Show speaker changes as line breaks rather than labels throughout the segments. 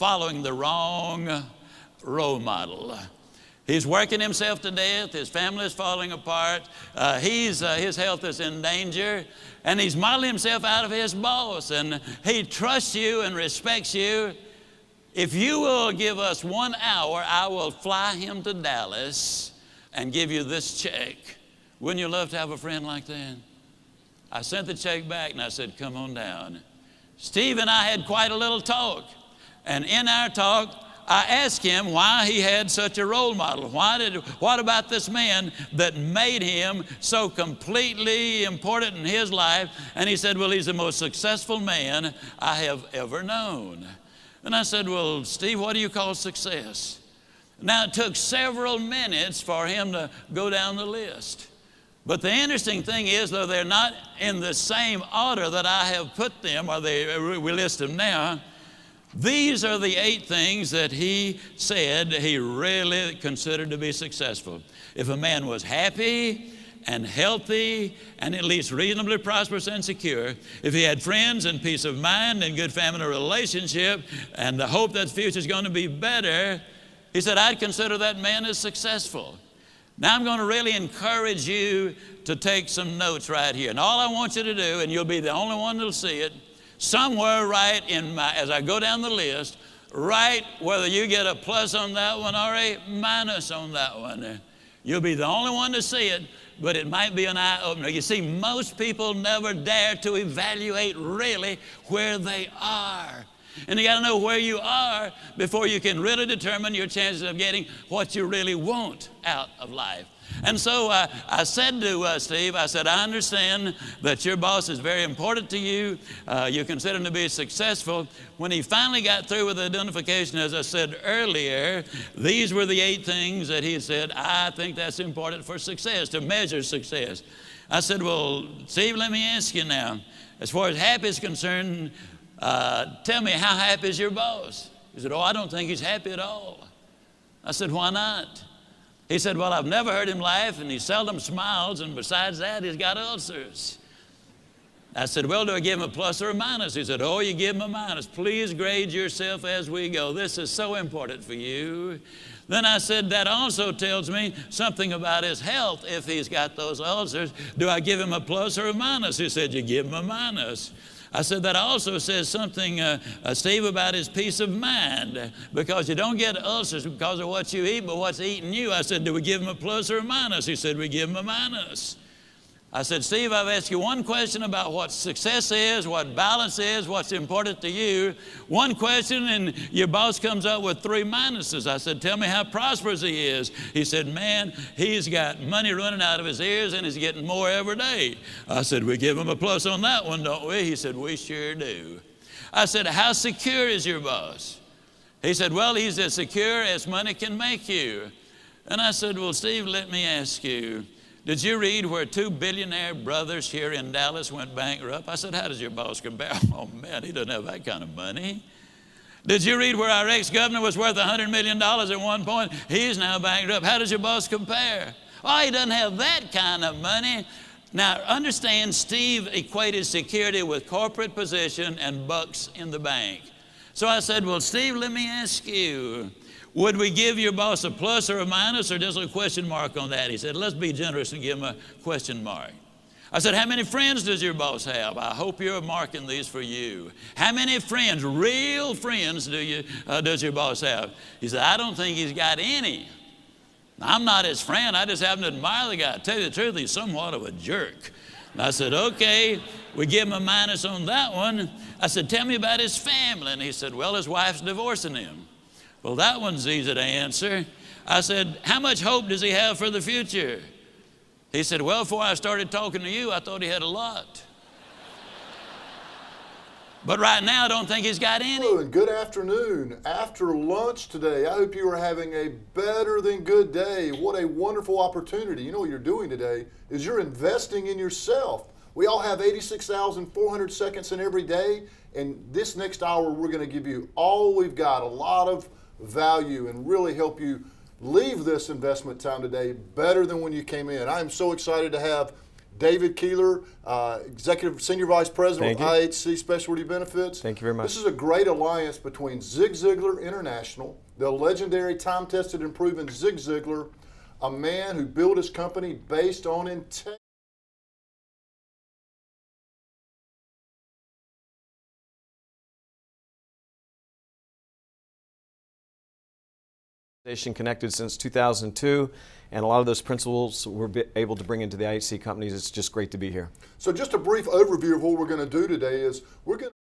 following the wrong role model. He's working himself to death. His family is falling apart. His health is in danger. And he's modeling himself out of his boss. And he trusts you and respects you. If you will give us 1 hour, I will fly him to Dallas and give you this check. Wouldn't you love to have a friend like that? I sent the check back and I said, come on down. Steve and I had quite a little talk. And in our talk, I asked him why he had such a role model. What about this man that made him so completely important in his life? And he said, well, he's the most successful man I have ever known. And I said, well, Steve, what do you call success? Now, it took several minutes for him to go down the list. But the interesting thing is, though they're not in the same order that I have put them, or we list them now, these are the 8 things that he said he really considered to be successful. If a man was happy and healthy and at least reasonably prosperous and secure, if he had friends and peace of mind and good family relationship and the hope that the future is going to be better, he said, I'd consider that man as successful. Now I'm going to really encourage you to take some notes right here. And all I want you to do, and you'll be the only one that'll see it, somewhere right as I go down the list, write whether you get a plus on that one or a minus on that one. You'll be the only one to see it, but it might be an eye-opener. You see, most people never dare to evaluate really where they are. And you got to know where you are before you can really determine your chances of getting what you really want out of life. And so I said to Steve, I said, I understand that your boss is very important to you. You consider him to be successful. When he finally got through with the identification, as I said earlier, these were the 8 things that he said, I think that's important for success, to measure success. I said, well, Steve, let me ask you now, as far as happy is concerned, tell me, how happy is your boss? He said, oh, I don't think he's happy at all. I said, why not? He said, well, I've never heard him laugh, and he seldom smiles, and besides that, he's got ulcers. I said, well, do I give him a plus or a minus? He said, oh, you give him a minus. Please grade yourself as we go. This is so important for you. Then I said, that also tells me something about his health if he's got those ulcers. Do I give him a plus or a minus? He said, you give him a minus. I said, that also says something, Steve, about his peace of mind, because you don't get ulcers because of what you eat, but what's eating you. I said, do we give him a plus or a minus? He said, we give him a minus. I said, Steve, I've asked you one question about what success is, what balance is, what's important to you. One question, and your boss comes up with 3 minuses. I said, tell me how prosperous he is. He said, man, he's got money running out of his ears, and he's getting more every day. I said, we give him a plus on that one, don't we? He said, we sure do. I said, how secure is your boss? He said, well, he's as secure as money can make you. And I said, well, Steve, let me ask you, did you read where 2 billionaire brothers here in Dallas went bankrupt? I said, how does your boss compare? Oh, man, he doesn't have that kind of money. Did you read where our ex-governor was worth $100 million at one point? He's now bankrupt. How does your boss compare? Oh, he doesn't have that kind of money. Now, understand, Steve equated security with corporate position and bucks in the bank. So I said, well, Steve, let me ask you, would we give your boss a plus or a minus or just a question mark on that? He said, let's be generous and give him a question mark. I said, how many friends does your boss have? I hope you're marking these for you. How many friends, real friends, does your boss have? He said, I don't think he's got any. I'm not his friend. I just happen to admire the guy. To tell you the truth, he's somewhat of a jerk. And I said, okay, we give him a minus on that one. I said, tell me about his family. And he said, well, his wife's divorcing him. Well, that one's easy to answer. I said, how much hope does he have for the future? He said, well, before I started talking to you, I thought he had a lot. But right now, I don't think he's got any.
Hello, and good afternoon. After lunch today, I hope you are having a better than good day. What a wonderful opportunity. You know what you're doing today is you're investing in yourself. We all have 86,400 seconds in every day, and this next hour, we're going to give you all we've got, a lot of value, and really help you leave this investment time today better than when you came in. I am so excited to have David Keeler, Executive Senior Vice President
Thank
with IHC Specialty Benefits.
Thank you very much.
This is a great alliance between Ziglar International, the legendary time-tested and proven Zig Ziglar, a man who built his company based on integrity.
Connected since 2002, and a lot of those principles we're able to bring into the IHC companies. It's just great to be here.
So just a brief overview of what we're going to do today is we're going to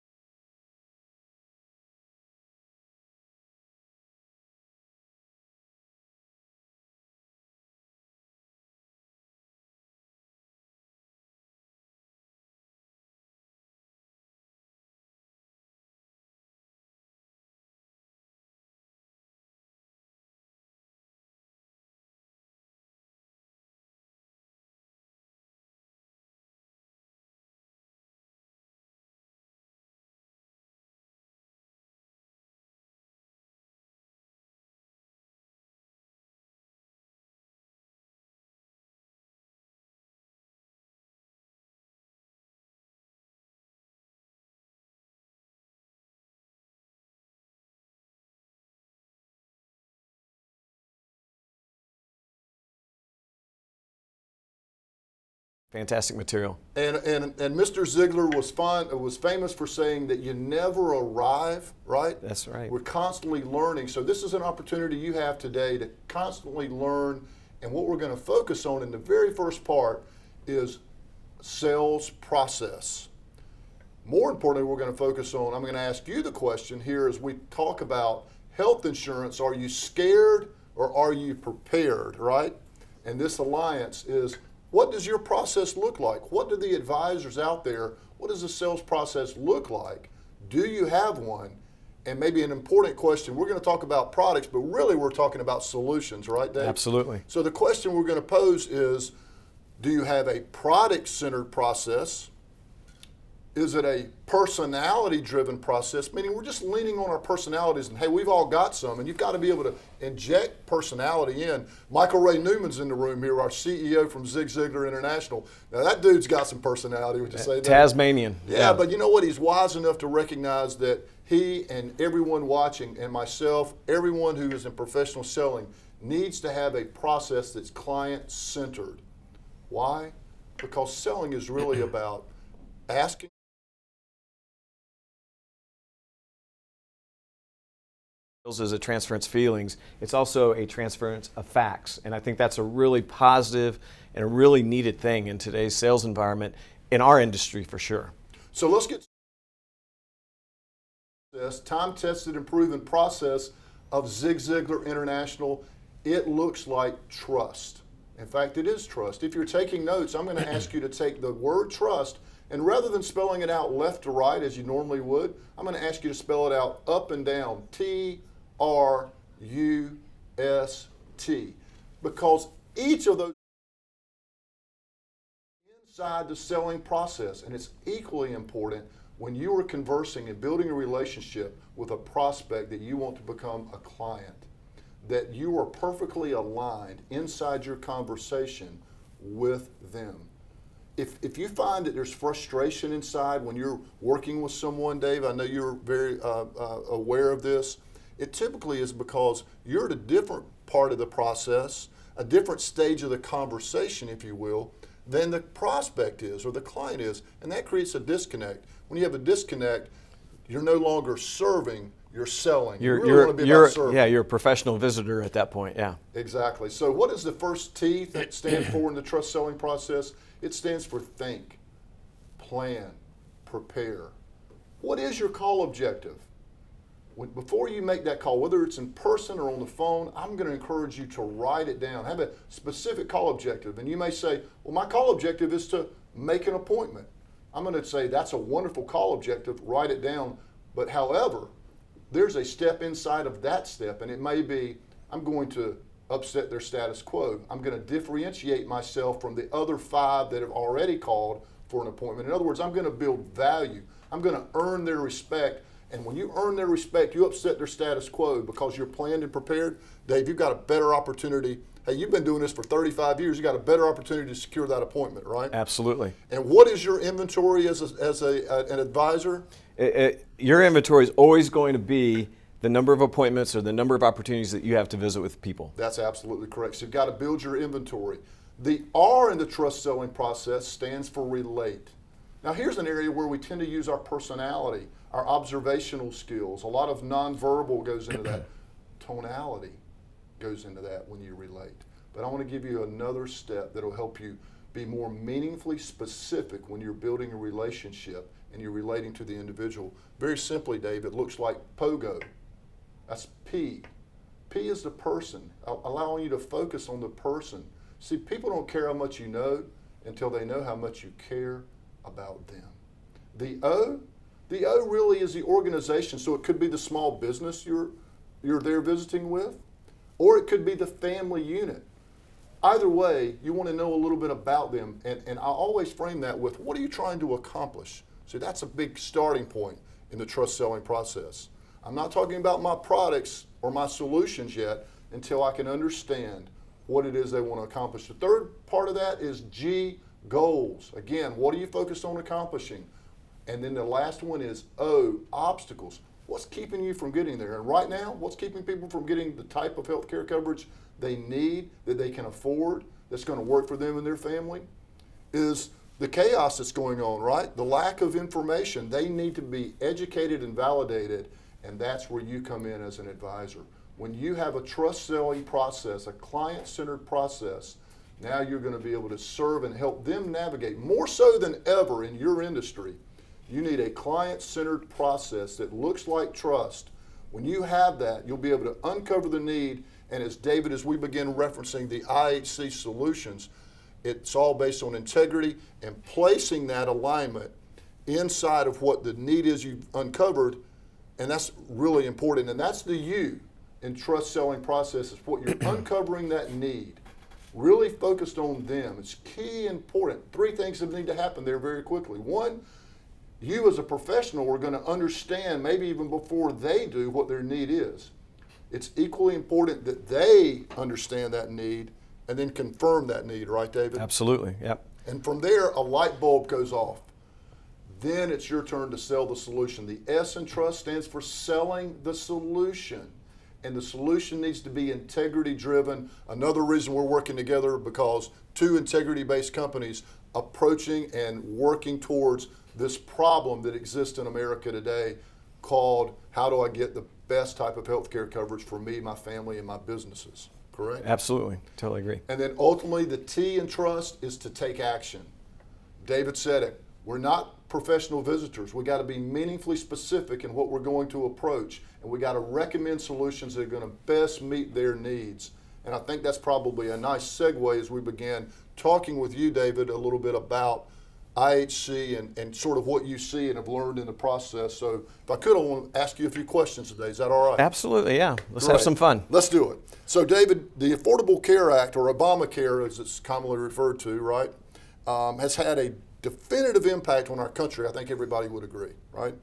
Fantastic material.
And Mr. Ziglar was famous for saying that you never arrive, right?
That's right.
We're constantly learning. So this is an opportunity you have today to constantly learn. And what we're going to focus on in the very first part is sales process. More importantly, we're going to focus on, I'm going to ask you the question here as we talk about health insurance. Are you scared or are you prepared, right? And this alliance is, what does your process look like? What do the advisors out there, what does the sales process look like? Do you have one? And maybe an important question, we're going to talk about products, but really we're talking about solutions, right, Dave?
Absolutely.
So the question we're going to pose is, do you have a product-centered process? Is it a personality-driven process? Meaning we're just leaning on our personalities and, hey, we've all got some, and you've got to be able to inject personality in. Michael Ray Newman's in the room here, our CEO from Zig Ziglar International. Now, that dude's got some personality, would you say that?
Tasmanian.
Yeah, but you know what? He's wise enough to recognize that he and everyone watching, and myself, everyone who is in professional selling, needs to have a process that's client-centered. Why? Because selling is really about asking.
Is a transference of feelings. It's also a transference of facts, and I think that's a really positive and a really needed thing in today's sales environment in our industry for sure.
So let's get this time-tested and proven process of Zig Ziglar International. It looks like trust. In fact, it is trust. If you're taking notes, I'm going to ask you to take the word trust, and rather than spelling it out left to right as you normally would, I'm going to ask you to spell it out up and down, T-R-U-S-T, because each of those inside the selling process, and it's equally important when you are conversing and building a relationship with a prospect that you want to become a client, that you are perfectly aligned inside your conversation with them. If you find that there's frustration inside when you're working with someone, Dave, I know you're very aware of this, it typically is because you're at a different part of the process, a different stage of the conversation, if you will, than the prospect is or the client is, and that creates a disconnect. When you have a disconnect, you're no longer serving, you're selling. You're
a professional visitor at that point, yeah.
Exactly. So what is the first T that stands for in the trust selling process? It stands for think, plan, prepare. What is your call objective? Before you make that call, whether it's in person or on the phone, I'm going to encourage you to write it down. Have a specific call objective. And you may say, well, my call objective is to make an appointment. I'm going to say, that's a wonderful call objective. Write it down. But however, there's a step inside of that step, and it may be, I'm going to upset their status quo. I'm going to differentiate myself from the other 5 that have already called for an appointment. In other words, I'm going to build value. I'm going to earn their respect, And when you earn their respect, you upset their status quo because you're planned and prepared. Dave, you've got a better opportunity. Hey, you've been doing this for 35 years. You got a better opportunity to secure that appointment, right?
Absolutely.
And what is your inventory as an advisor?
Your inventory is always going to be the number of appointments or the number of opportunities that you have to visit with people.
That's absolutely correct. So you've got to build your inventory. The R in the trust selling process stands for relate. Now here's an area where we tend to use our personality, our observational skills. A lot of nonverbal goes into that. Tonality goes into that when you relate. But I want to give you another step that will help you be more meaningfully specific when you're building a relationship and you're relating to the individual. Very simply, Dave, it looks like POGO. That's P. P is the person, allowing you to focus on the person. See, people don't care how much you know until they know how much you care about them. The O really is the organization. So it could be the small business you're there visiting with, or it could be the family unit. Either way, you want to know a little bit about them, and I always frame that with, what are you trying to accomplish? See, that's a big starting point in the trust selling process. I'm not talking about my products or my solutions yet until I can understand what it is they want to accomplish. The third part of that is G, goals. Again, what are you focused on accomplishing? And then the last one is O, obstacles. What's keeping you from getting there? And right now, what's keeping people from getting the type of health care coverage they need, that they can afford, that's going to work for them and their family, is the chaos that's going on, right? The lack of information. They need to be educated and validated, and that's where you come in as an advisor. When you have a trust selling process, a client-centered process, now you're going to be able to serve and help them navigate, more so than ever in your industry. You need a client-centered process that looks like trust. When you have that, you'll be able to uncover the need, and as David, as we begin referencing the IHC solutions, it's all based on integrity and placing that alignment inside of what the need is you've uncovered, and that's really important. And that's the U in trust selling process, is what you're uncovering that need. Really focused on them. It's key important. Three things that need to happen there very quickly. One, you as a professional are going to understand, maybe even before they do, what their need is. It's equally important that they understand that need and then confirm that need, right, David?
Absolutely, yep.
And from there, a light bulb goes off. Then it's your turn to sell the solution. The S in trust stands for selling the solution. And the solution needs to be integrity driven. Another reason we're working together, because two integrity-based companies approaching and working towards this problem that exists in America today called, how do I get the best type of health care coverage for me, my family, and my businesses, correct?
Absolutely, totally agree.
And then ultimately the T in trust is to take action. David said it, we're not professional visitors. We got to be meaningfully specific in what we're going to approach, and we got to recommend solutions that are going to best meet their needs. And I think that's probably a nice segue as we began talking with you, David, a little bit about IHC and sort of what you see and have learned in the process. So if I could, I want to ask you a few questions today. Is that all right?
Absolutely, yeah. Let's
Great.
have some fun.
Let's do it. So David, the Affordable Care Act, or Obamacare as it's commonly referred to, right, has had a definitive impact on our country. I think everybody would agree, right?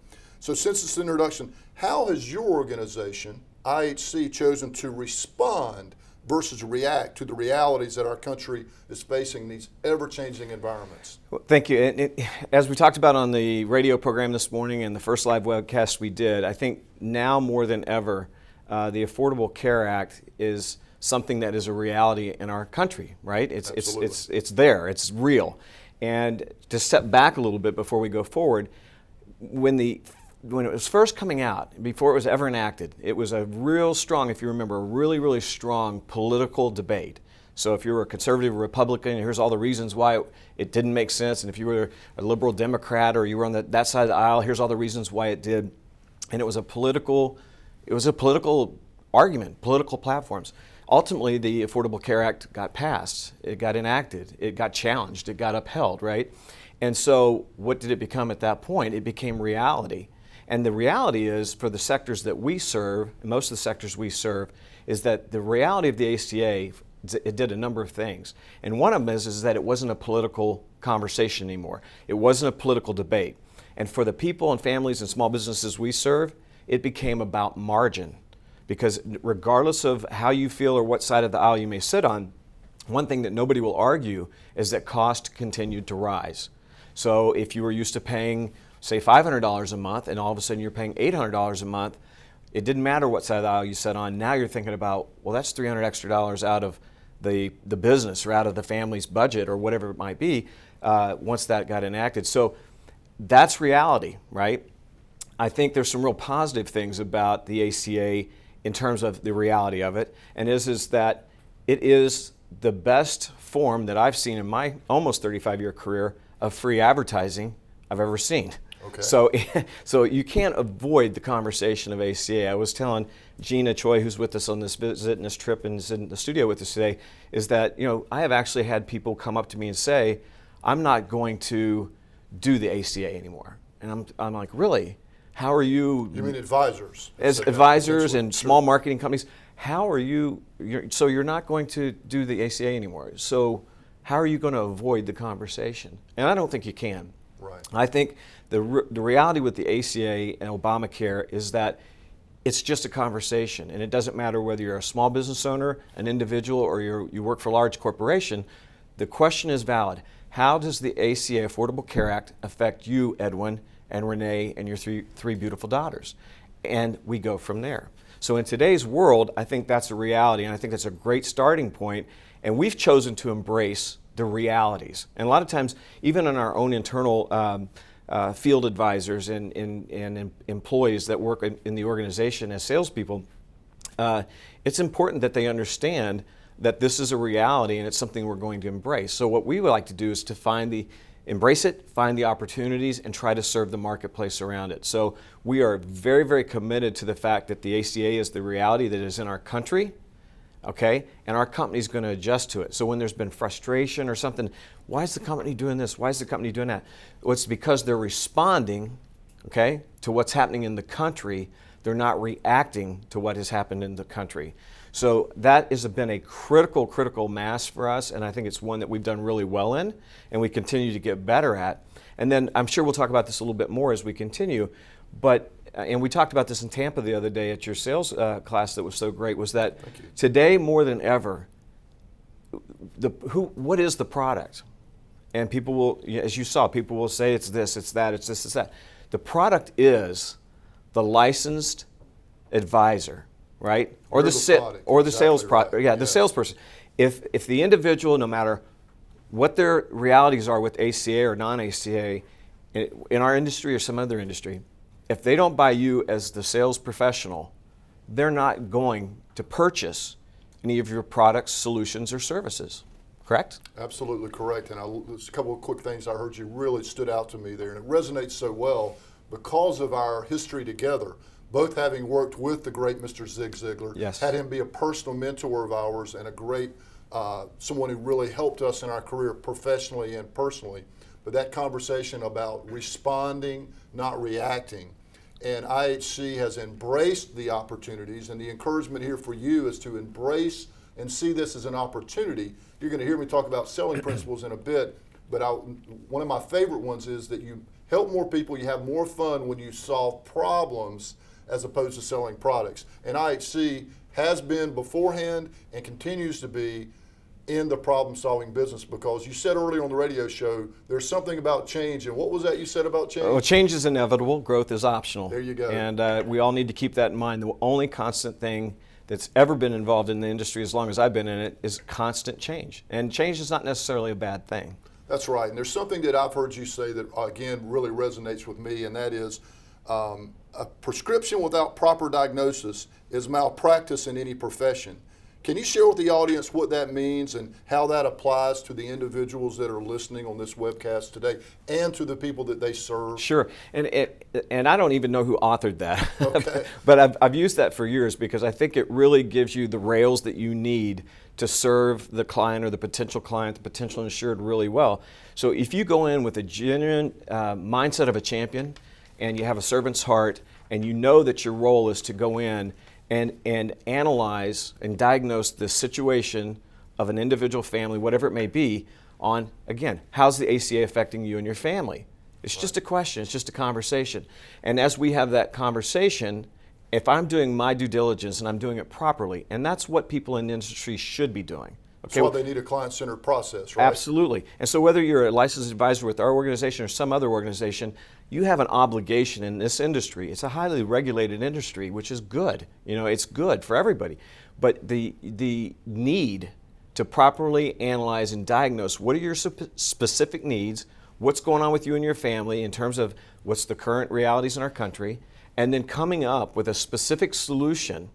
So since its introduction, how has your organization, IHC, chosen to respond versus react to the realities that our country is facing in these ever-changing environments?
Well, thank you. And as we talked about on the radio program this morning and the first live webcast we did, I think now more than ever, the Affordable Care Act is something that is a reality in our country, right? It's there, it's real. And to step back a little bit before we go forward, when it was first coming out, before it was ever enacted, it was a real strong, if you remember, a really, really strong political debate. So if you were a conservative or Republican, here's all the reasons why it didn't make sense. And if you were a liberal Democrat or you were on that side of the aisle, here's all the reasons why it did. And it was a political argument, political platforms. Ultimately, the Affordable Care Act got passed, it got enacted, it got challenged, it got upheld, right? And so what did it become at that point? It became reality. And the reality is, for the sectors that we serve, most of the sectors we serve, is that the reality of the ACA, it did a number of things. And one of them is that it wasn't a political conversation anymore. It wasn't a political debate. And for the people and families and small businesses we serve, it became about margin. Because regardless of how you feel or what side of the aisle you may sit on, one thing that nobody will argue is that cost continued to rise. So if you were used to paying, say, $500 a month, and all of a sudden you're paying $800 a month, it didn't matter what side of the aisle you sat on. Now you're thinking about, well, that's $300 extra out of the business or out of the family's budget or whatever it might be once that got enacted. So that's reality, right? I think there's some real positive things about the ACA in terms of the reality of it, and is that it is the best form that I've seen in my almost 35-year career of free advertising I've ever seen.
Okay.
So you can't avoid the conversation of ACA. I was telling Gina Choi, who's with us on this visit and this trip and is in the studio with us today, is that I have actually had people come up to me and say, I'm not going to do the ACA anymore. And I'm like, really? How are you?
You mean advisors?
As advisors and small marketing companies, how are you? So you're not going to do the ACA anymore. So how are you going to avoid the conversation? And I don't think you can.
Right.
I think the reality with the ACA and Obamacare is that it's just a conversation, and it doesn't matter whether you're a small business owner, an individual, or you work for a large corporation. The question is valid. How does the ACA Affordable Care Act affect you, Edwin, and Renee, and your three beautiful daughters? And we go from there. So in today's world, I think that's a reality, and I think that's a great starting point. And we've chosen to embrace the realities. And a lot of times, even in our own internal field advisors and employees that work in the organization as salespeople, it's important that they understand that this is a reality and it's something we're going to embrace. So what we would like to do is to embrace it, find the opportunities, and try to serve the marketplace around it. So we are very, very committed to the fact that the ACA is the reality that is in our country, okay? And our company's going to adjust to it. So when there's been frustration or something, why is the company doing this? Why is the company doing that? Well, it's because they're responding, okay, to what's happening in the country. They're not reacting to what has happened in the country. So that has been a critical mass for us, and I think it's one that we've done really well in, and we continue to get better at. And then I'm sure we'll talk about this a little bit more as we continue, but and we talked about this in Tampa the other day at your sales class that was so great, was that today more than ever, what is the product? And people will, as you saw, people will say it's this, it's that, it's this, it's that. The product is the licensed advisor, right? Or the sales product. Yeah, the salesperson. If the individual, no matter what their realities are with ACA or non-ACA, in our industry or some other industry, if they don't buy you as the sales professional, they're not going to purchase any of your products, solutions, or services. Correct?
Absolutely correct. And there's a couple of quick things I heard you really stood out to me there, and it resonates so well because of our history together. Both having worked with the great Mr. Zig Ziglar,
yes.
Had him be a personal mentor of ours and a great, someone who really helped us in our career professionally and personally. But that conversation about responding, not reacting. And IHC has embraced the opportunities, and the encouragement here for you is to embrace and see this as an opportunity. You're going to hear me talk about selling principles in a bit, but one of my favorite ones is that you help more people, you have more fun when you solve problems as opposed to selling products. And IHC has been beforehand and continues to be in the problem-solving business, because you said earlier on the radio show, there's something about change. And what was that you said about change?
Well, change is inevitable. Growth is optional.
There you go.
And we all need to keep that in mind. The only constant thing that's ever been involved in the industry, as long as I've been in it, is constant change. And change is not necessarily a bad thing.
That's right. And there's something that I've heard you say that, again, really resonates with me, and that is a prescription without proper diagnosis is malpractice in any profession. Can you share with the audience what that means and how that applies to the individuals that are listening on this webcast today and to the people that they serve?
Sure, and I don't even know who authored that,
okay.
But I've used that for years because I think it really gives you the rails that you need to serve the client or the potential insured really well. So if you go in with a genuine mindset of a champion and you have a servant's heart and you know that your role is to go in and analyze and diagnose the situation of an individual family, whatever it may be, on, again, how's the ACA affecting you and your family? It's just a question. It's just a conversation. And as we have that conversation, if I'm doing my due diligence and I'm doing it properly, and that's what people in the industry should be doing.
Okay? That's why they need a client-centered process, right?
Absolutely. And so whether you're a licensed advisor with our organization or some other organization, you have an obligation in this industry. It's a highly regulated industry, which is good. It's good for everybody. But the need to properly analyze and diagnose what are your specific needs, what's going on with you and your family in terms of what's the current realities in our country, and then coming up with a specific solution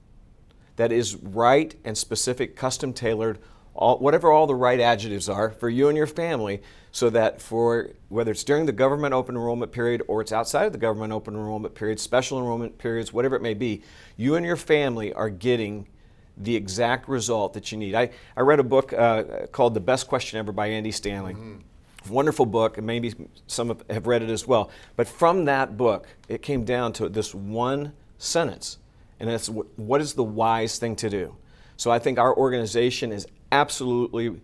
that is right and specific, custom tailored, whatever all the right adjectives are for you and your family, so that for whether it's during the government open enrollment period or it's outside of the government open enrollment period, special enrollment periods, whatever it may be, you and your family are getting the exact result that you need. I read a book called The Best Question Ever by Andy Stanley. Wonderful book, and maybe some have read it as well. But from that book, it came down to this one sentence, and it's what is the wise thing to do? So I think our organization is absolutely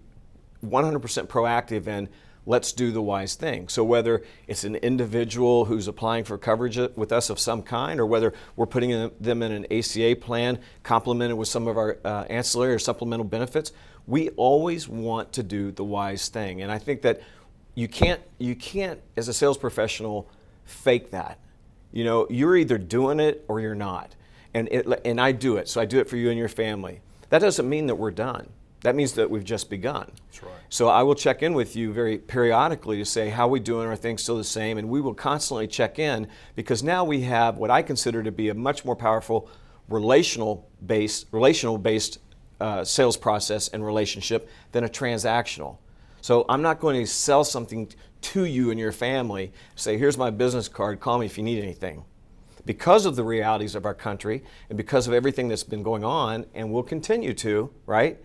100% proactive in let's do the wise thing. So whether it's an individual who's applying for coverage with us of some kind, or whether we're putting them in an ACA plan complemented with some of our ancillary or supplemental benefits, we always want to do the wise thing. And I think that you can't, as a sales professional, fake that. You're either doing it or you're not. And I do it, so I do it for you and your family. That doesn't mean that we're done. That means that we've just begun.
That's right.
So I will check in with you very periodically to say, how are we doing? Are things still the same? And we will constantly check in, because now we have what I consider to be a much more powerful relational-based sales process and relationship than a transactional. So I'm not going to sell something to you and your family, say, here's my business card, call me if you need anything. Because of the realities of our country and because of everything that's been going on and will continue to, right?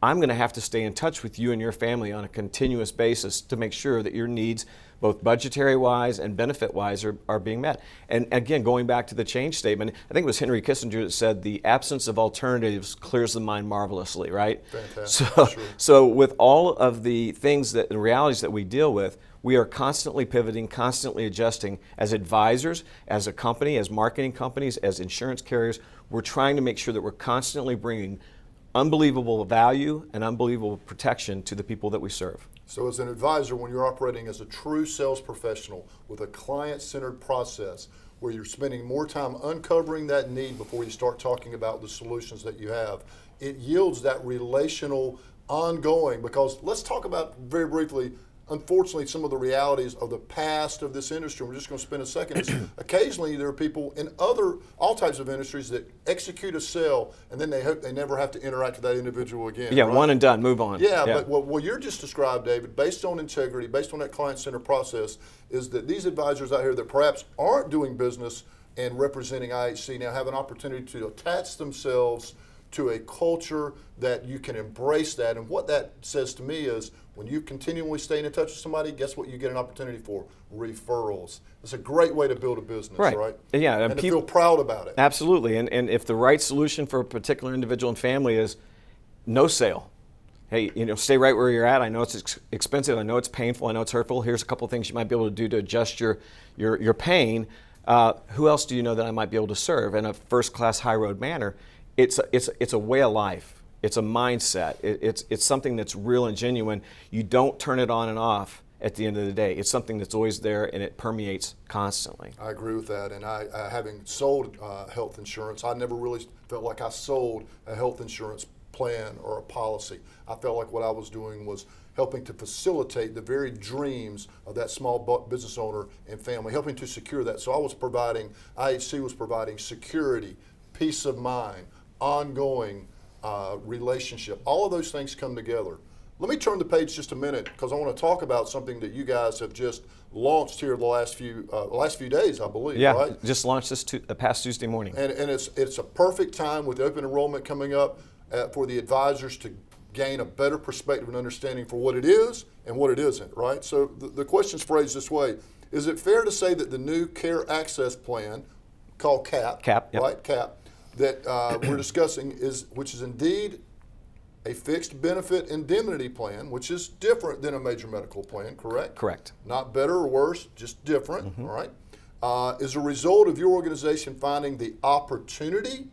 I'm going to have to stay in touch with you and your family on a continuous basis to make sure that your needs, both budgetary-wise and benefit-wise, are being met. And again, going back to the change statement, I think it was Henry Kissinger that said, the absence of alternatives clears the mind marvelously, right?
Fantastic.
So with all of the things and realities that we deal with, we are constantly pivoting, constantly adjusting as advisors, as a company, as marketing companies, as insurance carriers. We're trying to make sure that we're constantly bringing unbelievable value and unbelievable protection to the people that we serve.
So as an advisor, when you're operating as a true sales professional with a client-centered process where you're spending more time uncovering that need before you start talking about the solutions that you have, it yields that relational ongoing, because let's talk about very briefly, unfortunately, some of the realities of the past of this industry. We're just going to spend a second. Occasionally, there are people in all types of industries that execute a sale, and then they hope they never have to interact with that individual again.
Yeah,
right?
One and done, move on.
Yeah, but what you're just described, David, based on integrity, based on that client-centered process, is that these advisors out here that perhaps aren't doing business and representing IHC now have an opportunity to attach themselves to a culture that you can embrace that. And what that says to me is, when you continually stay in touch with somebody, guess what you get an opportunity for? Referrals. It's a great way to build a business, right?
Yeah,
and to feel proud about it.
Absolutely. And if the right solution for a particular individual and family is no sale, hey, stay right where you're at. I know it's expensive. I know it's painful. I know it's hurtful. Here's a couple of things you might be able to do to adjust your pain. Who else do you know that I might be able to serve in a first-class, high-road manner? It's a way of life. It's a mindset. It's something that's real and genuine. You don't turn it on and off at the end of the day. It's something that's always there, and it permeates constantly.
I agree with that. And I having sold health insurance, I never really felt like I sold a health insurance plan or a policy. I felt like what I was doing was helping to facilitate the very dreams of that small business owner and family, helping to secure that. So IHC was providing security, peace of mind, ongoing relationship. All of those things come together. Let me turn the page just a minute, because I want to talk about something that you guys have just launched here the last few days, I believe.
Yeah,
right?
Just launched this past Tuesday morning.
And it's a perfect time with open enrollment coming up for the advisors to gain a better perspective and understanding for what it is and what it isn't, right? So the question's phrased this way: is it fair to say that the new Care Access Plan, called CAP,
yep.
right? CAP, that we're discussing which is indeed a fixed benefit indemnity plan, which is different than a major medical plan, correct?
Correct.
Not better or worse, just different, all right? Is a result of your organization finding the opportunity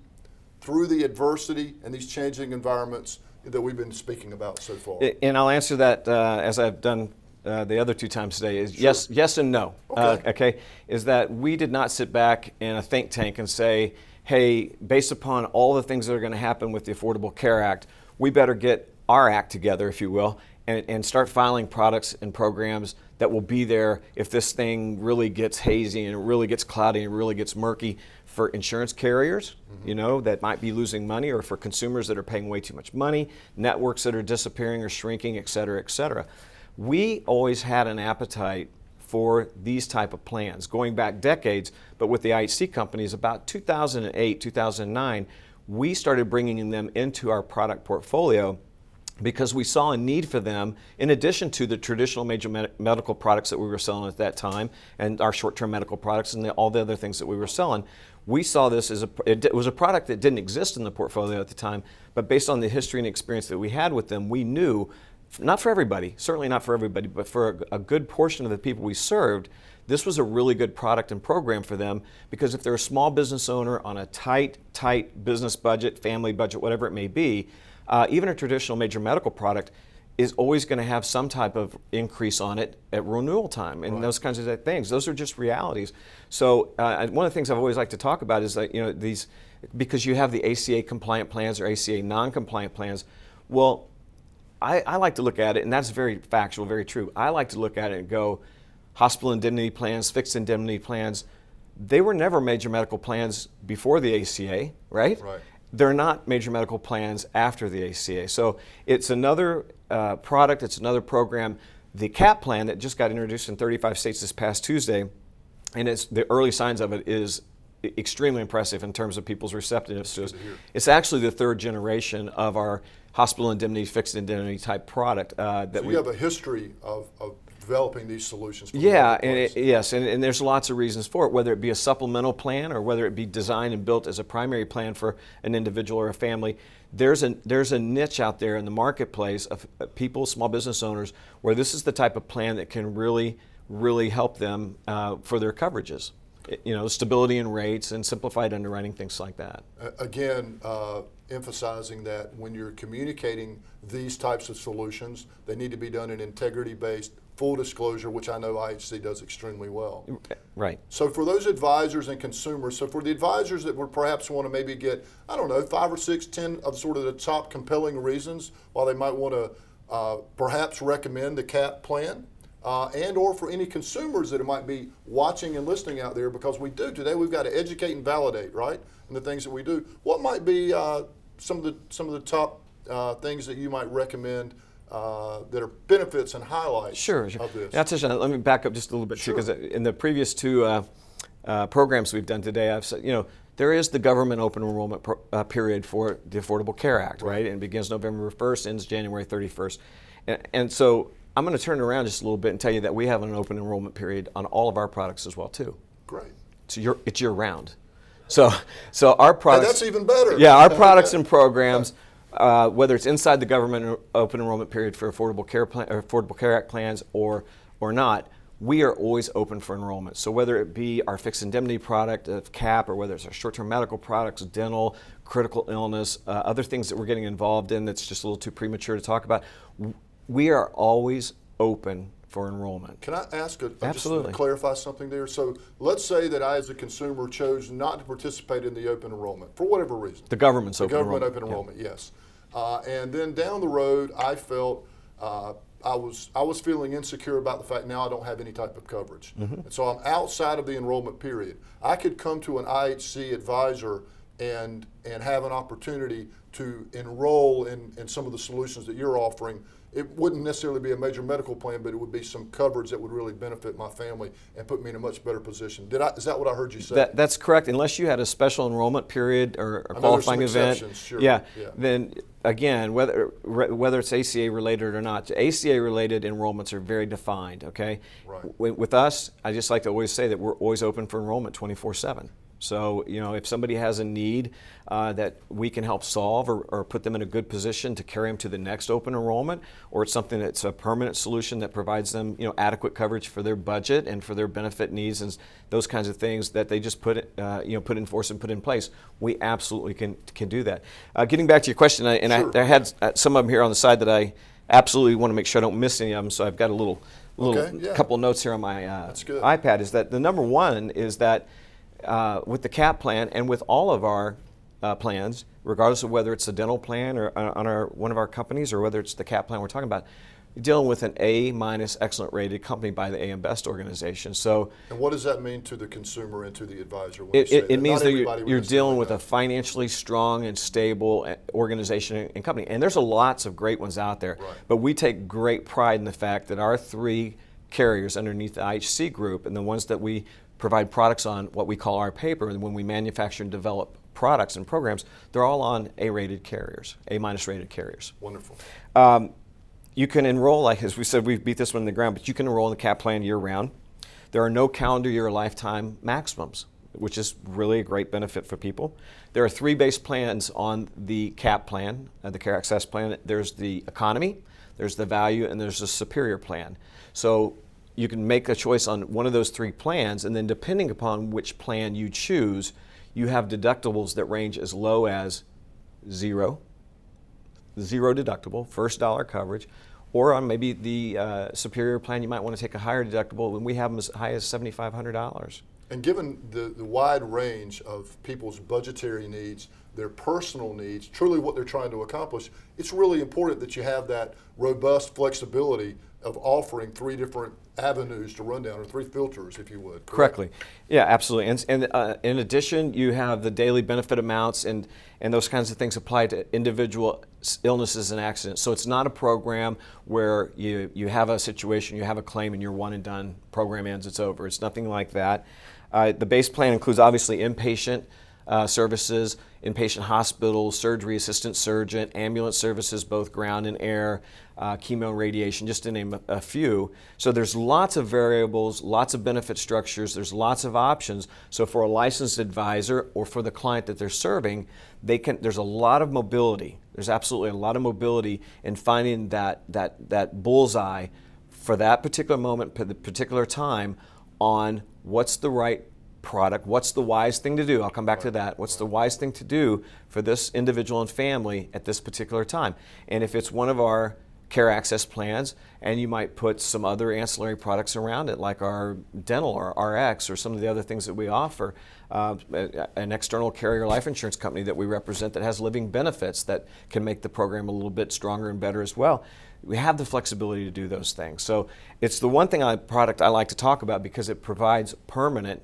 through the adversity and these changing environments that we've been speaking about so far.
And I'll answer that as I've done the other 2 times today. Is
Sure.
yes and no.
Okay.
Is that we did not sit back in a think tank and say, hey, based upon all the things that are going to happen with the Affordable Care Act, we better get our act together, if you will, and start filing products and programs that will be there if this thing really gets hazy and it really gets cloudy and really gets murky for insurance carriers, you know, that might be losing money, or for consumers that are paying way too much money, networks that are disappearing or shrinking, et cetera, et cetera. We always had an appetite for these type of plans, going back decades, but with the IHC companies, about 2008, 2009, we started bringing them into our product portfolio because we saw a need for them in addition to the traditional major medical products that we were selling at that time and our short-term medical products and all the other things that we were selling. We saw this as it was a product that didn't exist in the portfolio at the time, but based on the history and experience that we had with them, we knew, not for everybody, certainly not for everybody, but for a good portion of the people we served, this was a really good product and program for them, because if they're a small business owner on a tight business budget, family budget, whatever it may be, even a traditional major medical product is always going to have some type of increase on it at renewal time and those kinds of things. Those are just realities. So one of the things I've always liked to talk about is that, you know, these, because you have the ACA compliant plans or ACA non-compliant plans, well, I like to look at it, and that's very factual, very true. I like to look at it and go, hospital indemnity plans, fixed indemnity plans, they were never major medical plans before the ACA, right?
Right.
They're not major medical plans after the ACA. So it's another product, it's another program. The CAP plan that just got introduced in 35 states this past Tuesday, and the early signs of it is extremely impressive in terms of people's receptiveness to it. It's actually the 3rd generation of our hospital indemnity, fixed indemnity type product.
So you have a history of developing these solutions for the
Yeah,
marketplace.
yes, and there's lots of reasons for it, whether it be a supplemental plan or whether it be designed and built as a primary plan for an individual or a family. There's a niche out there in the marketplace of people, small business owners, where this is the type of plan that can really, really help them for their coverages. You know, stability in rates and simplified underwriting, things like that.
Again, emphasizing that when you're communicating these types of solutions, they need to be done in integrity-based, full disclosure, which I know IHC does extremely well.
Right.
So for those advisors and consumers, so for the advisors that would perhaps want to maybe get, I don't know, 5 or 6, 10 of sort of the top compelling reasons why they might want to perhaps recommend the CAP plan, and or for any consumers that might be watching and listening out there, because we do today, we've got to educate and validate, right, in the things that we do. What might be some of the top things that you might recommend that are benefits and highlights of this?
That's let me back up just a little bit, because in the previous 2 programs we've done today, I've said, you know, there is the government open enrollment period for the Affordable Care Act, right? And it begins November 1st, ends January 31st. And so I'm going to turn it around just a little bit and tell you that we have an open enrollment period on all of our products as well, too.
Great.
So it's year round. So our products.
And that's even better.
Yeah, our products and programs, whether it's inside the government open enrollment period for Affordable Care Act plans or not, we are always open for enrollment. So whether it be our fixed indemnity product of CAP, or whether it's our short-term medical products, dental, critical illness, other things that we're getting involved in that's just a little too premature to talk about, we are always open for enrollment.
Can I ask
Absolutely.
just to clarify something there? So let's say that I, as a consumer, chose not to participate in the open enrollment for whatever reason.
The government's open
enrollment.
enrollment.
Open enrollment, yes. And then down the road, I felt I was feeling insecure about the fact now I don't have any type of coverage. And so I'm outside of the enrollment period. I could come to an IHC advisor and have an opportunity to enroll in some of the solutions that you're offering. It wouldn't necessarily be a major medical plan, but it would be some coverage that would really benefit my family and put me in a much better position. Is that what I heard you say?
That's correct. Unless you had a special enrollment period or a qualifying event,
sure.
Then again, whether it's ACA related or not, ACA related enrollments are very defined. Okay.
Right.
With us, I just like to always say that we're always open for enrollment 24/7. So, if somebody has a need that we can help solve or put them in a good position to carry them to the next open enrollment, or it's something that's a permanent solution that provides them, adequate coverage for their budget and for their benefit needs and those kinds of things that they just put in force and put in place, we absolutely can do that. Getting back to your question,
Sure.
I had some of them here on the side that I absolutely want to make sure I don't miss any of them, so I've got a little couple notes here on my iPad. Is that the number one is that with the CAP plan and with all of our plans, regardless of whether it's a dental plan or on one of our companies or whether it's the CAP plan we're talking about, you're dealing with an A- excellent rated company by the AM Best organization. So,
and what does that mean to the consumer and to the advisor? When
it means that you're dealing with a financially strong and stable organization and company. And there's lots of great ones out there.
Right.
But we take great pride in the fact that our three carriers underneath the IHC group and the ones that we provide products on, what we call our paper, and when we manufacture and develop products and programs, they're all on A-rated carriers, A- rated carriers.
Wonderful.
You can enroll, like as we said, we've beat this one in the ground, but you can enroll in the CAP plan year-round. There are no calendar year or lifetime maximums, which is really a great benefit for people. There are three base plans on the CAP plan, the Care Access plan. There's the economy, there's the value, and there's the superior plan. So you can make a choice on one of those three plans, and then depending upon which plan you choose, you have deductibles that range as low as zero deductible, first dollar coverage, or on maybe the superior plan, you might want to take a higher deductible, and we have them as high as $7,500.
And given the wide range of people's budgetary needs, their personal needs, truly what they're trying to accomplish, it's really important that you have that robust flexibility of offering three different avenues to run down, or three filters, if you would.
Correctly. Yeah, absolutely. And in addition, you have the daily benefit amounts and those kinds of things apply to individual illnesses and accidents. So it's not a program where you have a situation, you have a claim, and you're one and done, program ends, it's over. It's nothing like that. The base plan includes obviously inpatient services, inpatient hospital, surgery assistant surgeon, ambulance services, both ground and air, chemo and radiation, just to name a few. So there's lots of variables, lots of benefit structures, there's lots of options. So for a licensed advisor or for the client that they're serving, there's a lot of mobility. There's absolutely a lot of mobility in finding that bullseye for that particular moment, the particular time, on what's the right product, what's the wise thing to do. I'll come back to that. What's the wise thing to do for this individual and family at this particular time? And if it's one of our Care Access plans, and you might put some other ancillary products around it, like our dental or RX or some of the other things that we offer, an external carrier life insurance company that we represent that has living benefits that can make the program a little bit stronger and better as well. We have the flexibility to do those things. So it's the one product I like to talk about because it provides permanent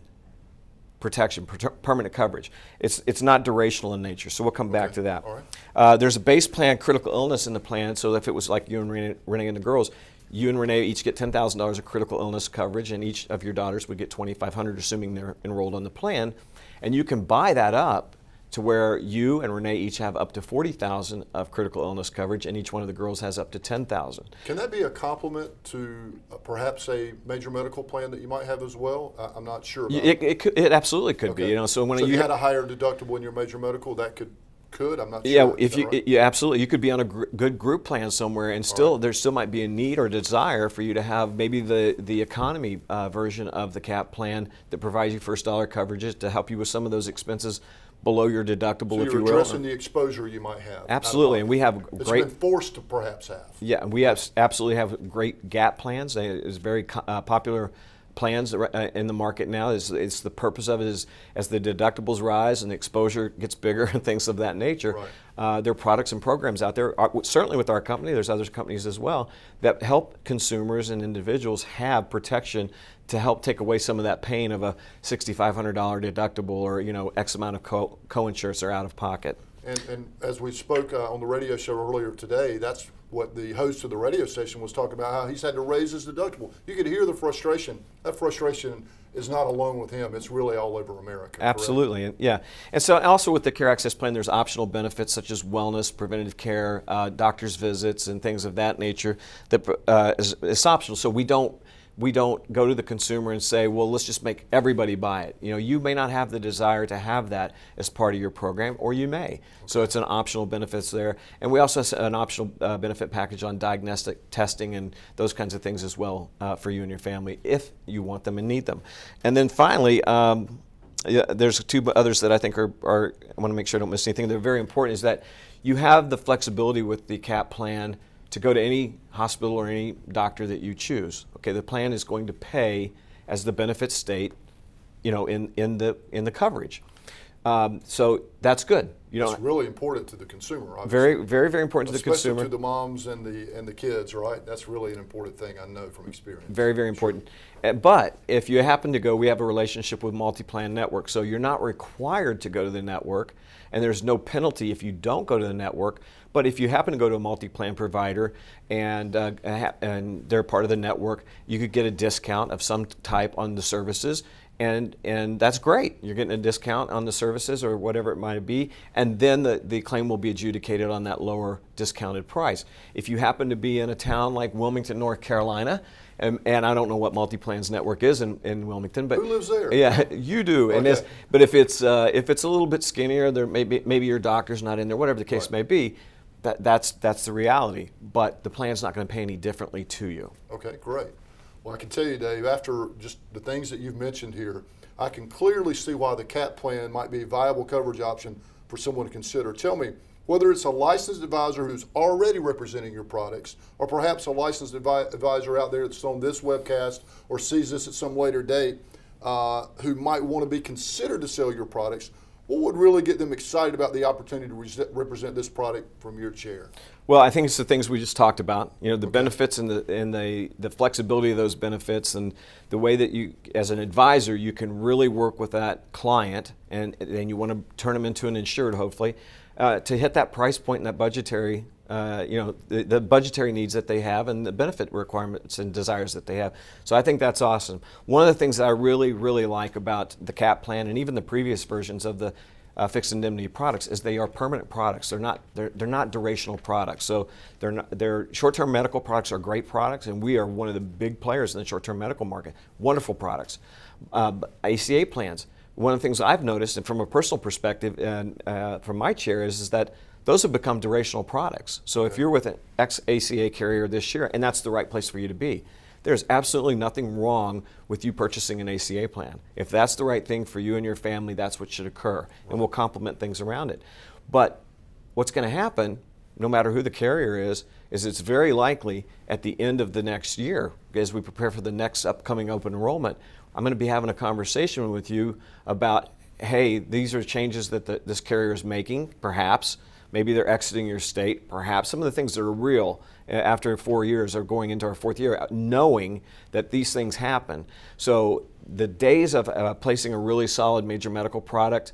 protection, permanent coverage. It's not durational in nature, so we'll come back to that.
All right.
There's a base plan critical illness in the plan, so if it was like you and Renee and the girls, you and Renee each get $10,000 of critical illness coverage, and each of your daughters would get $2,500, assuming they're enrolled on the plan, and you can buy that up to where you and Renee each have up to $40,000 of critical illness coverage, and each one of the girls has up to $10,000.
Can that be a complement to perhaps a major medical plan that you might have as well? I'm not sure about
It absolutely could be. So when
if you had a higher deductible in your major medical, that could. I'm not sure.
Yeah, if you absolutely, you could be on a good group plan somewhere, and still there still might be a need or desire for you to have maybe the economy version of the CAP plan that provides you first dollar coverages to help you with some of those expenses below your deductible,
so
if you will.
you're addressing the exposure you might have.
Absolutely, and we have great.
It's been forced to perhaps have.
Yeah, we absolutely have great GAP plans. It's very popular plans in the market now. It's the purpose of it is as the deductibles rise and the exposure gets bigger and things of that nature. Right. There are products and programs out there. Certainly with our company, there's other companies as well that help consumers and individuals have protection to help take away some of that pain of a $6,500 deductible or X amount of co-insurance or out of pocket.
And as we spoke on the radio show earlier today, that's what the host of the radio station was talking about, how he's had to raise his deductible. You could hear the frustration. That frustration is not alone with him. It's really all over America.
Absolutely, and so also with the Care Access plan, there's optional benefits such as wellness, preventative care, doctor's visits, and things of that nature that is optional. So we don't we don't go to the consumer and say, well, let's just make everybody buy it. You may not have the desire to have that as part of your program, or you may. Okay. So it's an optional benefits there. And we also have an optional benefit package on diagnostic testing and those kinds of things as well for you and your family if you want them and need them. And then finally, there's two others that I think are I want to make sure I don't miss anything. They're very important, is that you have the flexibility with the CAP plan to go to any hospital or any doctor that you choose. Okay, the plan is going to pay as the benefits state, in the coverage. So that's good.
It's really important to the consumer, obviously.
Very, very, very important to the consumer.
Especially to the moms and the kids, right? That's really an important thing, I know from experience.
Very, very important. But if you happen to go, we have a relationship with Multi-Plan Network, so you're not required to go to the network, and there's no penalty if you don't go to the network. But if you happen to go to a multi-plan provider and they're part of the network, you could get a discount of some type on the services. And that's great. You're getting a discount on the services or whatever it might be, and then the claim will be adjudicated on that lower discounted price. If you happen to be in a town like Wilmington, North Carolina, and I don't know what Multi-Plan's network is in Wilmington, but
who lives there?
Yeah, you do.
Okay.
And but if it's a little bit skinnier, there maybe your doctor's not in there, whatever the case
Right.
may be. That's the reality. But the plan's not going to pay any differently to you.
Okay, great. Well, I can tell you, Dave, after just the things that you've mentioned here, I can clearly see why the CAP plan might be a viable coverage option for someone to consider. Tell me, whether it's a licensed advisor who's already representing your products, or perhaps a licensed advisor out there that's on this webcast or sees this at some later date, who might want to be considered to sell your products, what would really get them excited about the opportunity to represent this product from your chair?
Well, I think it's the things we just talked about. The benefits and the flexibility of those benefits, and the way that you, as an advisor, you can really work with that client, and you want to turn them into an insured, hopefully, to hit that price point and that budgetary, the budgetary needs that they have and the benefit requirements and desires that they have. So I think that's awesome. One of the things that I really, really like about the CAP plan and even the previous versions of the fixed indemnity products is they are permanent products. They're not durational products. So their short-term medical products are great products, and we are one of the big players in the short-term medical market. Wonderful products. ACA plans. One of the things I've noticed, and from a personal perspective, and from my chair, is that those have become durational products. So if you're with an ex-ACA carrier this year, and that's the right place for you to be, there's absolutely nothing wrong with you purchasing an ACA plan. If that's the right thing for you and your family, that's what should occur, and we'll complement things around it. But what's going to happen, no matter who the carrier is it's very likely at the end of the next year, as we prepare for the next upcoming open enrollment, I'm going to be having a conversation with you about, hey, these are changes that this carrier is making, perhaps. Maybe they're exiting your state, perhaps. Some of the things that are real after 4 years are going into our fourth year, knowing that these things happen. So the days of placing a really solid major medical product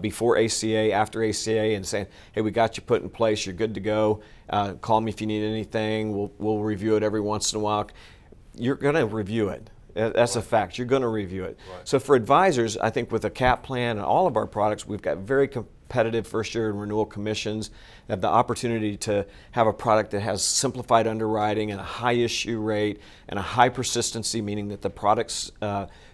before ACA, after ACA, and saying, hey, we got you put in place, you're good to go, call me if you need anything, we'll review it every once in a while. You're going to review it. That's a fact. You're going to review it.
Right.
So for advisors, I think with a CAP plan and all of our products, we've got very competitive first-year and renewal commissions, have the opportunity to have a product that has simplified underwriting and a high issue rate and a high persistency, meaning that the products,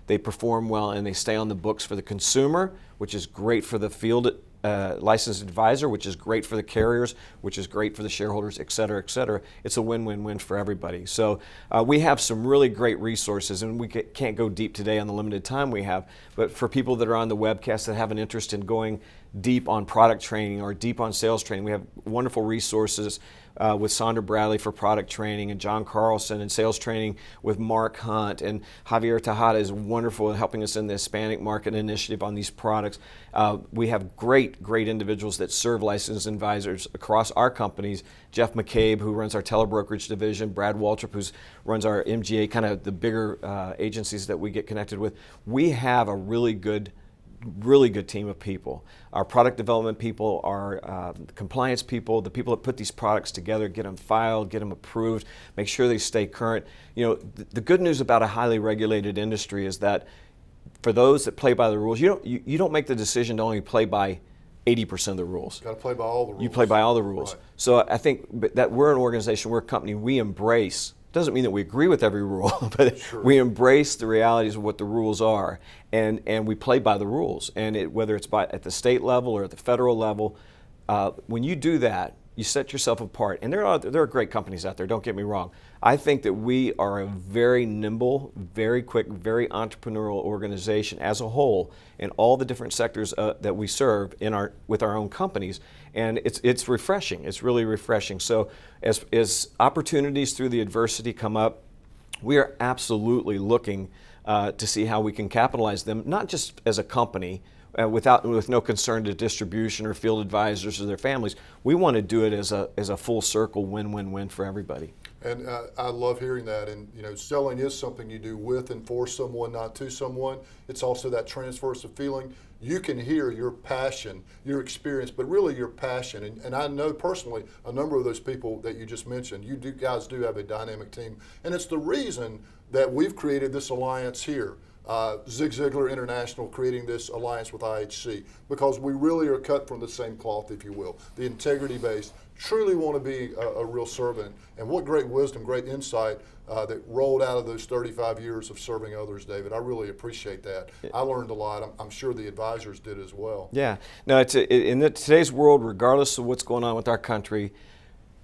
they perform well and they stay on the books for the consumer, which is great for the field licensed advisor, which is great for the carriers, which is great for the shareholders, et cetera, et cetera. It's a win-win-win for everybody. So we have some really great resources, and we can't go deep today on the limited time we have, but for people that are on the webcast that have an interest in going deep on product training or deep on sales training, we have wonderful resources with Sandra Bradley for product training, and John Carlson in sales training with Mark Hunt, and Javier Tejada is wonderful in helping us in the Hispanic market initiative on these products. We have great individuals that serve licensed advisors across our companies. Jeff McCabe, who runs our telebrokerage division, Brad Waltrip, who runs our MGA, kind of the bigger agencies that we get connected with. We have a really good team of people. Our product development people, our compliance people, the people that put these products together, get them filed, get them approved, make sure they stay current. The good news about a highly regulated industry is that for those that play by the rules, you don't make the decision to only play by 80% of the rules.
Got to play by all the rules.
You play by all the rules.
Right.
So I think that we're an organization, we're a company, we embrace Doesn't mean that we agree with every rule, but
Sure.
we embrace the realities of what the rules are, and we play by the rules. And whether it's at the state level or at the federal level, when you do that, you set yourself apart. And there are great companies out there, don't get me wrong. I think that we are a very nimble, very quick, very entrepreneurial organization as a whole in all the different sectors that we serve with our own companies. And it's refreshing. It's really refreshing. So as opportunities through the adversity come up, we are absolutely looking to see how we can capitalize them, not just as a company, with no concern to distribution or field advisors or their families. We want to do it as a full circle win-win-win for everybody.
And I love hearing that. And selling is something you do with and for someone, not to someone. It's also that transverse of feeling. You can hear your passion, your experience, but really your passion. And I know personally a number of those people that you just mentioned. You guys do have a dynamic team, and it's the reason that we've created this alliance here. Ziglar International creating this alliance with IHC, because we really are cut from the same cloth, if you will. The integrity-based, truly want to be a real servant. And what great wisdom, great insight that rolled out of those 35 years of serving others, David. I really appreciate that. I learned a lot. I'm sure the advisors did as well.
Yeah. No, in today's world, regardless of what's going on with our country,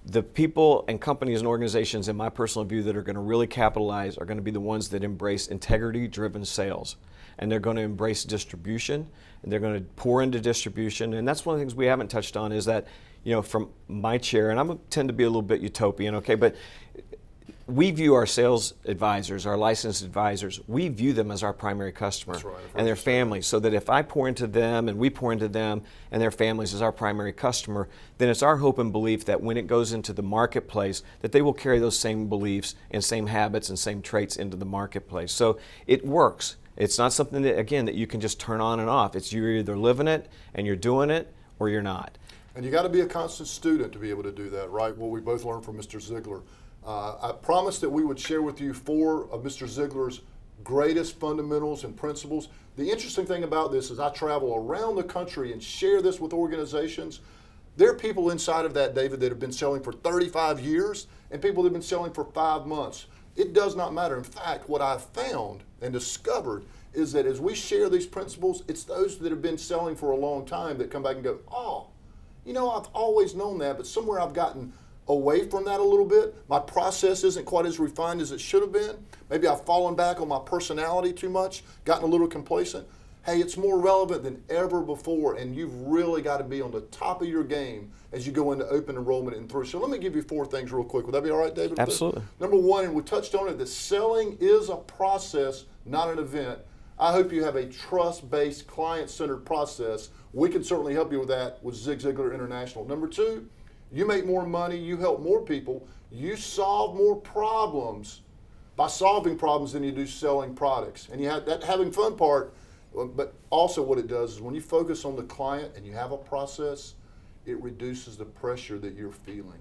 the people and companies and organizations, in my personal view, that are going to really capitalize are going to be the ones that embrace integrity-driven sales. And they're going to embrace distribution, and they're going to pour into distribution. And that's one of the things we haven't touched on, is that, from my chair, and I tend to be a little bit utopian, okay, but we view our sales advisors, our licensed advisors, we view them as our primary customer.
That's right,
and their families. So that if I pour into them and we pour into them and their families as our primary customer, then it's our hope and belief that when it goes into the marketplace, that they will carry those same beliefs and same habits and same traits into the marketplace. So it works. It's not something that, again, that you can just turn on and off. It's you're either living it and you're doing it, or you're not.
And you got to be a constant student to be able to do that, right? What we both learned from Mr. Ziglar. I promised that we would share with you 4 of Mr. Ziglar's greatest fundamentals and principles. The interesting thing about this is I travel around the country and share this with organizations. There are people inside of that, David, that have been selling for 35 years and people that have been selling for 5 months. It does not matter. In fact, what I've found and discovered is that as we share these principles, it's those that have been selling for a long time that come back and go, oh, I've always known that, but somewhere I've gotten away from that a little bit. My process isn't quite as refined as it should have been. Maybe I've fallen back on my personality too much, gotten a little complacent. Hey, it's more relevant than ever before, and you've really got to be on the top of your game as you go into open enrollment and through. So let me give you 4 things real quick. Would that be all right, David?
Absolutely.
Number 1, and we touched on it, that selling is a process, not an event. I hope you have a trust-based, client-centered process. We can certainly help you with that with Ziglar International. Number 2, you make more money, you help more people, you solve more problems by solving problems than you do selling products. And you have that having fun part, but also what it does is when you focus on the client and you have a process, it reduces the pressure that you're feeling.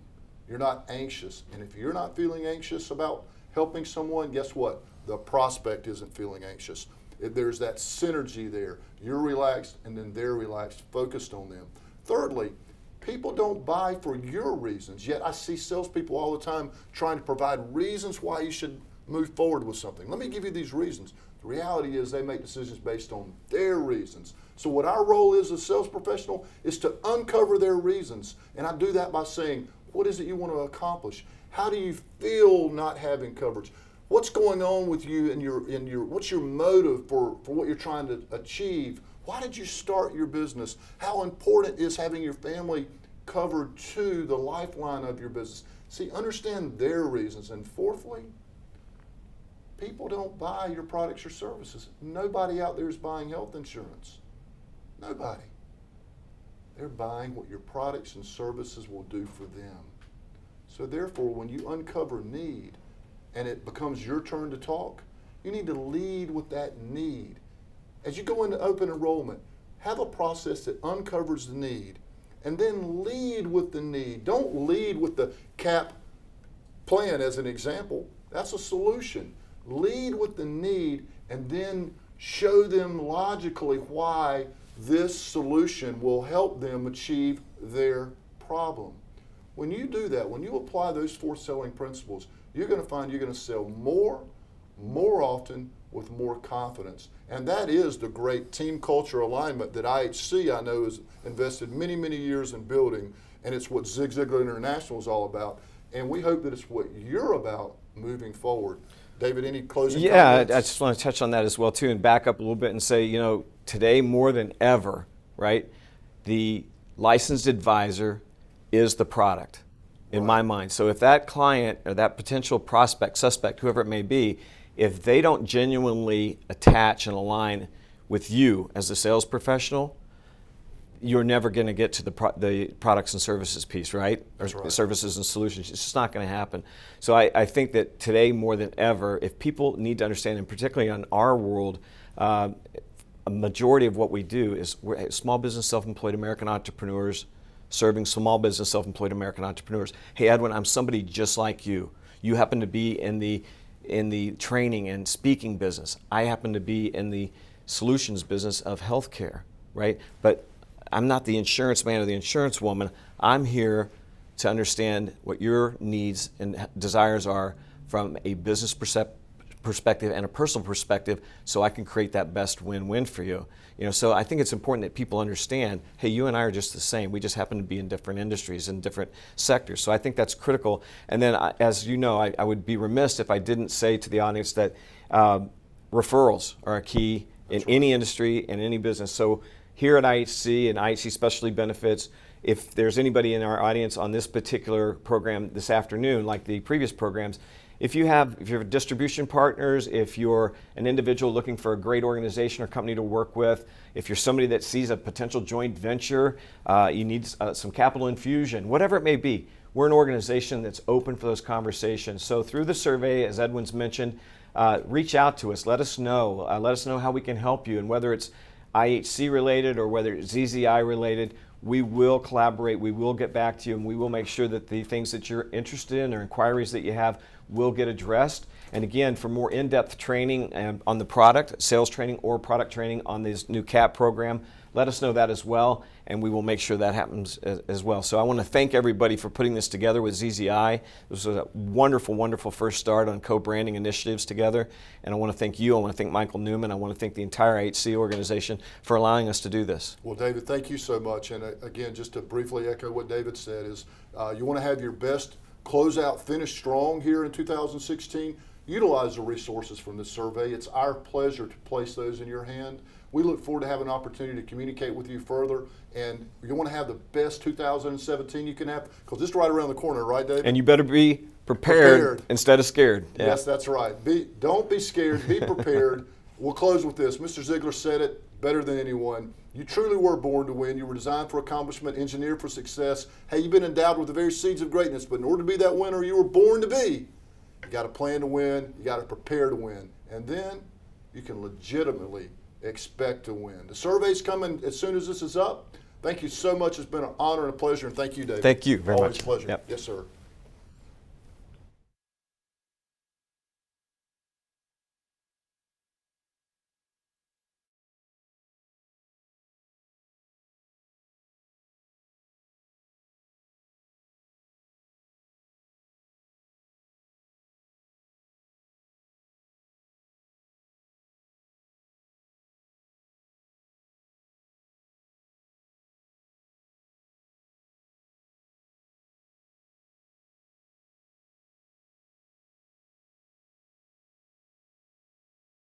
You're not anxious. And if you're not feeling anxious about helping someone, guess what? The prospect isn't feeling anxious. There's that synergy there. You're relaxed and then they're relaxed, focused on them. Thirdly, people don't buy for your reasons, yet I see salespeople all the time trying to provide reasons why you should move forward with something. Let me give you these reasons. The reality is they make decisions based on their reasons. So what our role is as a sales professional is to uncover their reasons. And I do that by saying, what is it you want to accomplish? How do you feel not having coverage? What's going on with you in your what's your motive for what you're trying to achieve? Why did you start your business? How important is having your family covered to the lifeline of your business? See, understand their reasons. And fourthly, people don't buy your products or services. Nobody out there is buying health insurance. Nobody. They're buying what your products and services will do for them. So therefore, when you uncover need and it becomes your turn to talk, you need to lead with that need. As you go into open enrollment, have a process that uncovers the need and then lead with the need. Don't lead with the CAP plan as an example. That's a solution. Lead with the need and then show them logically why this solution will help them achieve their problem. When you do that, when you apply those 4 selling principles, you're going to find you're going to sell more often, with more confidence. And that is the great team culture alignment that IHC, I know, has invested many, many years in building, and it's what Zig Ziglar International is all about. And we hope that it's what you're about moving forward. David, any closing comments?
I just want to touch on that as well, too, and back up a little bit and say, today more than ever, right, the licensed advisor is the product in my mind. So if that client or that potential prospect, suspect, whoever it may be, if they don't genuinely attach and align with you as a sales professional, you're never going to get to the products and services piece, right?
That's right.
Services and solutions. It's just not going to happen. So I think that today more than ever, if people need to understand, and particularly in our world, a majority of what we do is we're small business, self-employed American entrepreneurs serving small business, self-employed American entrepreneurs. Hey, Edwin, I'm somebody just like you. You happen to be in the training and speaking business. I happen to be in the solutions business of healthcare, right? But I'm not the insurance man or the insurance woman. I'm here to understand what your needs and desires are from a business perspective and a personal perspective, so I can create that best win-win for you. So I think it's important that people understand, hey, you and I are just the same. We just happen to be in different industries and different sectors. So I think that's critical. And then, as you know, I would be remiss if I didn't say to the audience that referrals are a key in any industry and any business. So here at IHC and IHC Specialty Benefits, if there's anybody in our audience on this particular program this afternoon, like the previous programs, if you're distribution partners, if you're an individual looking for a great organization or company to work with, if you're somebody that sees a potential joint venture, you need some capital infusion, whatever it may be, we're an organization that's open for those conversations. So through the survey, as Edwin's mentioned, reach out to us. Let us know. Let us know how we can help you, and whether it's IHC related or whether it's ZZI related, we will collaborate, we will get back to you, and we will make sure that the things that you're interested in or inquiries that you have will get addressed. And again, for more in-depth training on the product, sales training or product training on this new CAP program, let us know that as well, and we will make sure that happens as well. So I want to thank everybody for putting this together with ZZI. This was a wonderful, wonderful first start on co-branding initiatives together. And I want to thank you. I want to thank Michael Newman. I want to thank the entire IHC organization for allowing us to do this.
Well, David, thank you so much. And again, just to briefly echo what David said, is you want to have your best closeout finish strong here in 2016. Utilize the resources from this survey. It's our pleasure to place those in your hand. We look forward to having an opportunity to communicate with you further, and you want to have the best 2017 you can have, because it's right around the corner, right, David?
And you better be prepared instead of scared.
Yes, that's right. Don't be scared, be prepared. We'll close with this. Mr. Ziglar said it better than anyone. You truly were born to win. You were designed for accomplishment, engineered for success. Hey, you've been endowed with the very seeds of greatness, but in order to be that winner you were born to be, you got to plan to win, you got to prepare to win, and then you can legitimately expect to win. The survey's coming as soon as this is up. Thank you so much. It's been an honor and a pleasure, and thank you, David.
Thank you very much.
Always a pleasure.
Yep.
Yes, sir.